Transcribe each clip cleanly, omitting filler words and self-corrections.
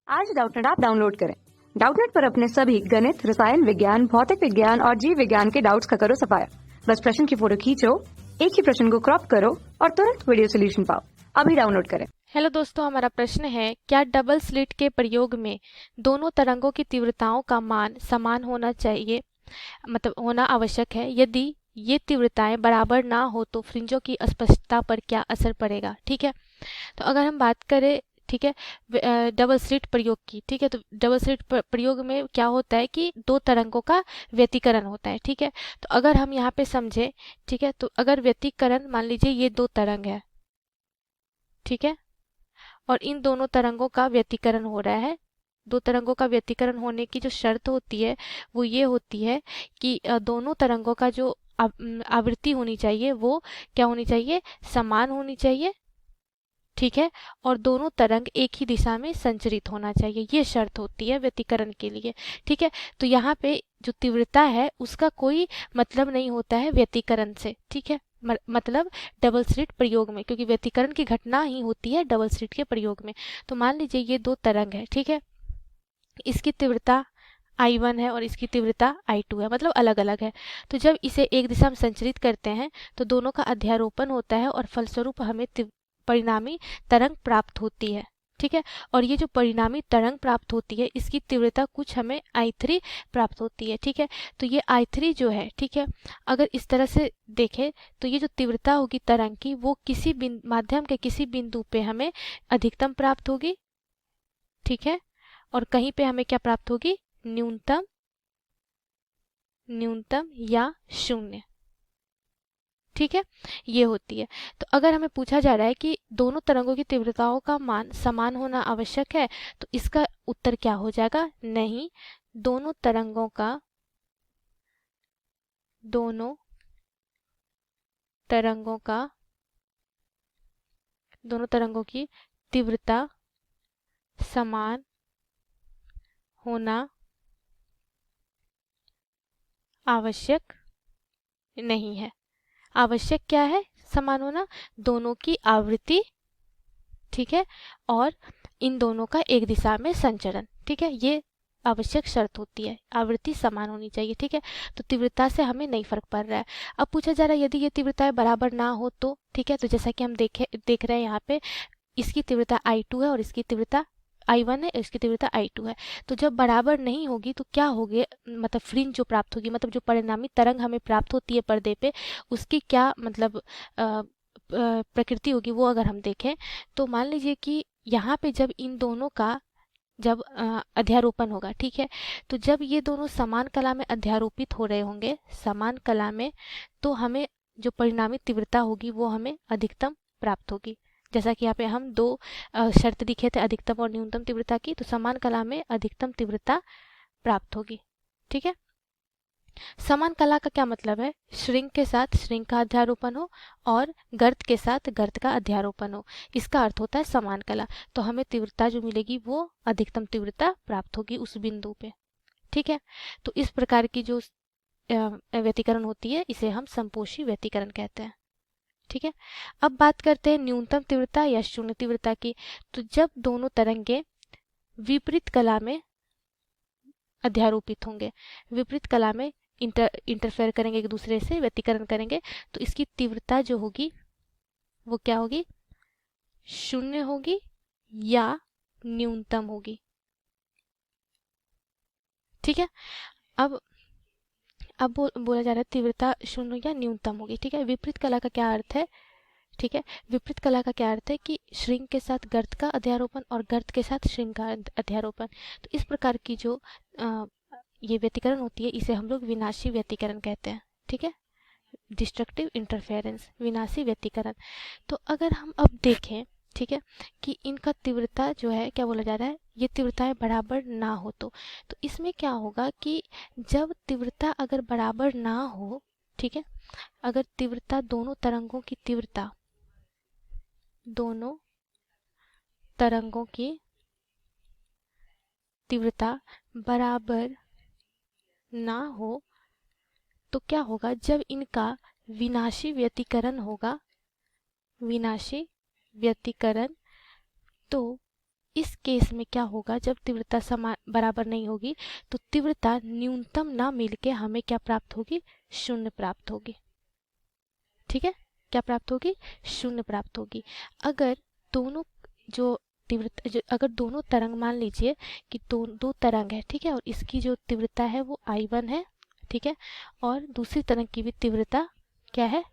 आज Doubtnut app download करें। Doubtnut पर अपने सभी गणित, रसायन विज्ञान, भौतिक विज्ञान और जीव विज्ञान के डाउट्स का करो सफाया। बस प्रश्न की फोटो खींचो, एक ही प्रश्न को क्रॉप करो और तुरंत वीडियो सोल्यूशन पाओ। अभी डाउनलोड करें। हेलो दोस्तों, हमारा प्रश्न है क्या डबल स्लिट के प्रयोग में दोनों तरंगों की तीव्रताओं का मान समान होना चाहिए, मतलब होना आवश्यक है। यदि ये तीव्रताएं बराबर ना हो तो फ्रिंजों की स्पष्टता पर क्या असर पड़ेगा। ठीक है, तो अगर हम बात करें, ठीक है, डबल स्लिट प्रयोग की, ठीक है, तो डबल स्लिट प्रयोग में क्या होता है कि दो तरंगों का व्यतिकरण होता है। ठीक है, तो अगर हम यहाँ पे समझे, ठीक है, तो अगर व्यतिकरण, मान लीजिए ये दो तरंग है, ठीक है, और इन दोनों तरंगों का व्यतिकरण हो रहा है। दो तरंगों का व्यतिकरण होने की जो शर्त होती है वो ये होती है कि दोनों तरंगों का जो आवृत्ति होनी चाहिए वो क्या होनी चाहिए, समान होनी चाहिए। ठीक है, और दोनों तरंग एक ही दिशा में संचरित होना चाहिए, ये शर्त होती है व्यतिकरण के लिए। ठीक है, तो यहाँ पे जो तीव्रता है उसका कोई मतलब नहीं होता है व्यतिकरण से। ठीक है, मतलब डबल स्लिट प्रयोग में, क्योंकि व्यतिकरण की घटना ही होती है डबल स्लिट के प्रयोग में। तो मान लीजिए ये दो तरंग है, ठीक है, इसकी तीव्रता I1 है और इसकी तीव्रता I2 है, मतलब अलग अलग है। तो जब इसे एक दिशा में संचरित करते हैं तो दोनों का अध्यारोपण होता है और फलस्वरूप हमें परिणामी तरंग प्राप्त होती है। ठीक है, और ये जो परिणामी तरंग प्राप्त होती है इसकी तीव्रता कुछ हमें I3 प्राप्त होती है। ठीक है, तो ये I3 जो है, ठीक है, अगर इस तरह से देखें तो ये जो तीव्रता होगी तरंग की वो किसी माध्यम के किसी बिंदु पे हमें अधिकतम प्राप्त होगी। ठीक है, और कहीं पे हमें क्या प्राप्त होगी, न्यूनतम, न्यूनतम या शून्य। ठीक है, ये होती है। तो अगर हमें पूछा जा रहा है कि दोनों तरंगों की तीव्रताओं का मान समान होना आवश्यक है, तो इसका उत्तर क्या हो जाएगा, नहीं, दोनों तरंगों का, दोनों तरंगों का, दोनों तरंगों की तीव्रता समान होना आवश्यक नहीं है। आवश्यक क्या है, समान होना, दोनों की आवृत्ति, ठीक है, और इन दोनों का एक दिशा में संचरण। ठीक है, ये आवश्यक शर्त होती है, आवृत्ति समान होनी चाहिए। ठीक है, तो तीव्रता से हमें नहीं फर्क पड़ रहा है। अब पूछा जा रहा है यदि ये तीव्रताएं बराबर ना हो तो, ठीक है, तो जैसा कि हम देख रहे हैं यहाँ पे, इसकी तीव्रता I2 है और इसकी तीव्रता I1 है, इसकी तीव्रता I2 है। तो जब बराबर नहीं होगी तो क्या होगी, मतलब फ्रिंज जो प्राप्त होगी, मतलब जो परिणामी तरंग हमें प्राप्त होती है पर्दे पे, उसकी क्या मतलब प्रकृति होगी वो अगर हम देखें तो मान लीजिए कि यहाँ पे जब इन दोनों का जब अध्यारोपण होगा, ठीक है, तो जब ये दोनों समान कला में अध्यारोपित हो रहे होंगे, समान कला में, तो हमें जो परिणामी तीव्रता होगी वो हमें अधिकतम प्राप्त होगी। जैसा कि यहाँ पे हम दो शर्त दिखे थे, अधिकतम और न्यूनतम तीव्रता की, तो समान कला में अधिकतम तीव्रता प्राप्त होगी। ठीक है, समान कला का क्या मतलब है, श्रिंग के साथ श्रिंग का अध्यारोपण हो और गर्त के साथ गर्त का अध्यारोपण हो, इसका अर्थ होता है समान कला। तो हमें तीव्रता जो मिलेगी वो अधिकतम तीव्रता प्राप्त होगी उस बिंदु पे। ठीक है, तो इस प्रकार की जो व्यतिकरण होती है इसे हम समपोषी व्यतिकरण कहते हैं। ठीक है, अब बात करते हैं न्यूनतम तीव्रता या शून्य तीव्रता की। तो जब दोनों तरंगे विपरीत कला में अध्यारोपित होंगे, विपरीत कला में इंटरफेयर करेंगे, एक दूसरे से व्यतिकरण करेंगे, तो इसकी तीव्रता जो होगी वो क्या होगी, शून्य होगी या न्यूनतम होगी। ठीक है, अब बोला जा रहा है तीव्रता शून्य या न्यूनतम होगी। ठीक है, विपरीत कला का क्या अर्थ है, ठीक है, विपरीत कला का क्या अर्थ है कि श्रिंग के साथ गर्त का अध्यारोपण और गर्त के साथ श्रिंग का अध्यारोपण। तो इस प्रकार की जो ये व्यतिकरण होती है इसे हम लोग विनाशी व्यतिकरण कहते हैं। ठीक है, डिस्ट्रक्टिव इंटरफेरेंस, विनाशी व्यतिकरण। तो अगर हम अब देखें, ठीक है, कि इनका तीव्रता जो है क्या बोला जा रहा है, ये तीव्रताएं बराबर ना हो तो इसमें क्या होगा कि जब तीव्रता अगर बराबर ना हो, ठीक है, अगर तीव्रता, दोनों तरंगों की तीव्रता, दोनों तरंगों की तीव्रता बराबर ना हो तो क्या होगा, जब इनका विनाशी व्यतिकरण होगा, विनाशी व्यतिकरण, तो इस केस में क्या होगा, जब तीव्रता समान बराबर नहीं होगी तो तीव्रता न्यूनतम ना मिलके हमें क्या प्राप्त होगी, शून्य प्राप्त होगी। ठीक है, क्या प्राप्त होगी, शून्य प्राप्त होगी। अगर दोनों अगर दोनों तरंग, मान लीजिए कि दो तरंग है, ठीक है, और इसकी जो तीव्रता है वो I1 है, ठीक है, और दूसरी तरंग की भी तीव्रता क्या है,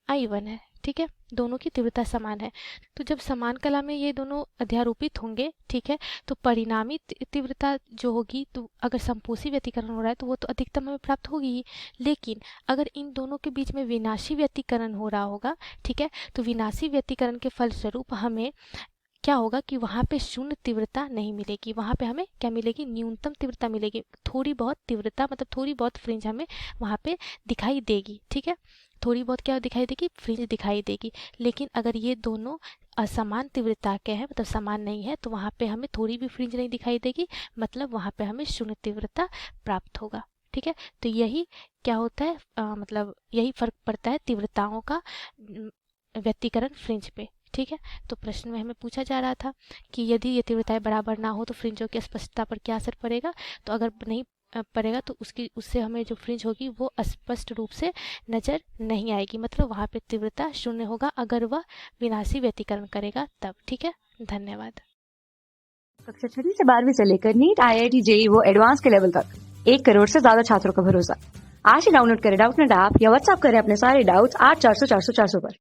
I1 है, ठीक है, दोनों की तीव्रता समान है। तो जब समान कला में ये दोनों अध्यारोपित होंगे, ठीक है, तो परिणामी तीव्रता जो होगी, तो अगर समपोषी व्यतिकरण हो रहा है तो वो तो अधिकतम हमें प्राप्त होगी ही। लेकिन अगर इन दोनों के बीच में विनाशी व्यतिकरण हो रहा होगा, ठीक है, तो विनाशी व्यतिकरण के फलस्वरूप हमें क्या होगा कि वहाँ पे शून्य तीव्रता नहीं मिलेगी, वहाँ पे हमें क्या मिलेगी, न्यूनतम तीव्रता मिलेगी। थोड़ी बहुत तीव्रता मतलब थोड़ी बहुत फ्रिंज हमें वहाँ पे दिखाई देगी, ठीक है, थोड़ी बहुत क्या दिखाई देगी, फ्रिंज दिखाई देगी। लेकिन अगर ये दोनों असमान तीव्रता के हैं, मतलब समान नहीं है, तो वहाँ पे हमें थोड़ी भी फ्रिंज नहीं दिखाई देगी, मतलब वहाँ पे हमें शून्य तीव्रता प्राप्त होगा। ठीक है, तो यही क्या होता है, मतलब यही फर्क पड़ता है तीव्रताओं का व्यतिकरण फ्रिंज पे। ठीक है, तो प्रश्न में हमें पूछा जा रहा था कि यदि ये तीव्रताएं बराबर ना हो तो फ्रिंजों की स्पष्टता पर क्या असर पड़ेगा। तो अगर नहीं पड़ेगा तो उससे हमें जो फ्रिंज होगी वो स्पष्ट रूप से नजर नहीं आएगी, मतलब वहाँ पे तीव्रता शून्य होगा अगर वह विनाशी व्यतिकरण करेगा तब। ठीक है, धन्यवाद। कक्षा 6वीं से 12वीं से लेकर नीट, IIT, JEE वो एडवांस के लेवल तक 1 करोड़ से ज्यादा छात्रों का भरोसा। आज ही डाउनलोड करें डाउटनेट ऐप या व्हाट्सएप करें अपने सारे डाउट्स 8400 400 400 पर।